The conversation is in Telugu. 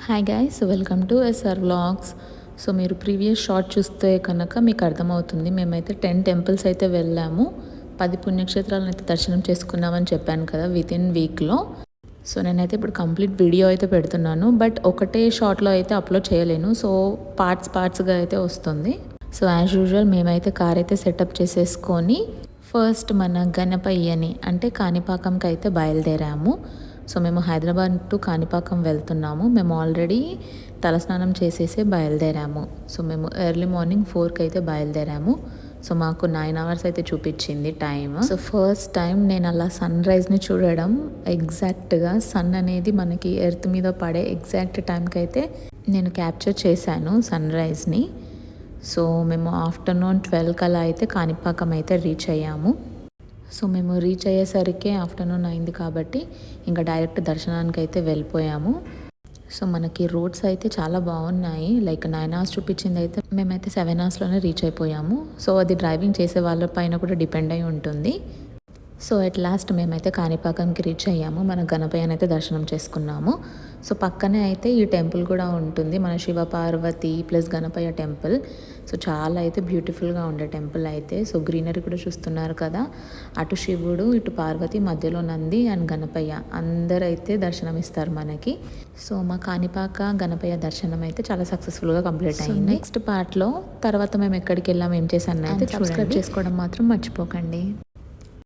Hi guys, welcome to SR vlogs. So మీరు ప్రీవియస్ షార్ట్ చూస్తే కనుక మీకు అర్థమవుతుంది. మేమైతే 10 టెంపుల్స్ అయితే వెళ్ళాము, 10 పుణ్యక్షేత్రాలను అయితే దర్శనం చేసుకున్నామని చెప్పాను కదా వితిన్ వీక్లో. సో నేనైతే ఇప్పుడు కంప్లీట్ వీడియో అయితే పెడుతున్నాను, బట్ ఒకటే షార్ట్లో అయితే అప్లోడ్ చేయలేను. సో పార్ట్స్గా అయితే వస్తుంది. సో యాజ్ యూజువల్ మేమైతే కార్ అయితే సెటప్ చేసేసుకొని ఫస్ట్ మన గణపయ్యని అంటే కాణిపాకంకి అయితే బయలుదేరాము. సో మేము హైదరాబాద్ టు కాణిపాకం వెళ్తున్నాము. మేము ఆల్రెడీ తలస్నానం చేసేసే బయలుదేరాము. సో మేము ఎర్లీ మార్నింగ్ 4కి అయితే బయలుదేరాము. సో మాకు 9 అవర్స్ అయితే చూపించింది టైం. సో ఫస్ట్ టైం నేను అలా సన్ రైజ్ని చూడడం, ఎగ్జాక్ట్గా సన్ అనేది మనకి ఎర్త్ మీద పడే ఎగ్జాక్ట్ టైంకి అయితే నేను క్యాప్చర్ చేశాను సన్ రైజ్ని. సో మేము ఆఫ్టర్నూన్ 12 అలా అయితే కాణిపాకం అయితే రీచ్ అయ్యాము. సో మేము రీచ్ అయ్యేసరికి ఆఫ్టర్నూన్ అయింది కాబట్టి ఇంకా డైరెక్ట్ దర్శనానికి అయితే వెళ్ళిపోయాము. సో మనకి రోడ్స్ అయితే చాలా బాగున్నాయి. లైక్ 9 అవర్స్ చూపించింది అయితే మేమైతే 7 అవర్స్లోనే రీచ్ అయిపోయాము. సో అది డ్రైవింగ్ చేసే వాళ్ళ పైన కూడా డిపెండ్ అయి ఉంటుంది. సో ఎట్ లాస్ట్ మేమైతే కాణిపాకంకి రీచ్ అయ్యాము. మన గణపయ్యని అయితే దర్శనం చేసుకున్నాము. సో పక్కనే అయితే ఈ టెంపుల్ కూడా ఉంటుంది, మన Shiva Parvati plus Ganapayya temple. So చాలా అయితే బ్యూటిఫుల్గా ఉండే టెంపుల్ అయితే. సో గ్రీనరీ కూడా చూస్తున్నారు కదా, అటు శివుడు ఇటు పార్వతి, మధ్యలో నంది అండ్ గణపయ్య అందరూ అయితే దర్శనం ఇస్తారు మనకి. సో మా కాణిపాక గణపయ్య దర్శనం అయితే చాలా సక్సెస్ఫుల్గా కంప్లీట్ అయింది. నెక్స్ట్ పార్ట్లో తర్వాత మేము ఎక్కడికి వెళ్ళాము, ఏం చేశాను అయితే సబ్స్క్రైబ్ చేసుకోవడం మాత్రం మర్చిపోకండి.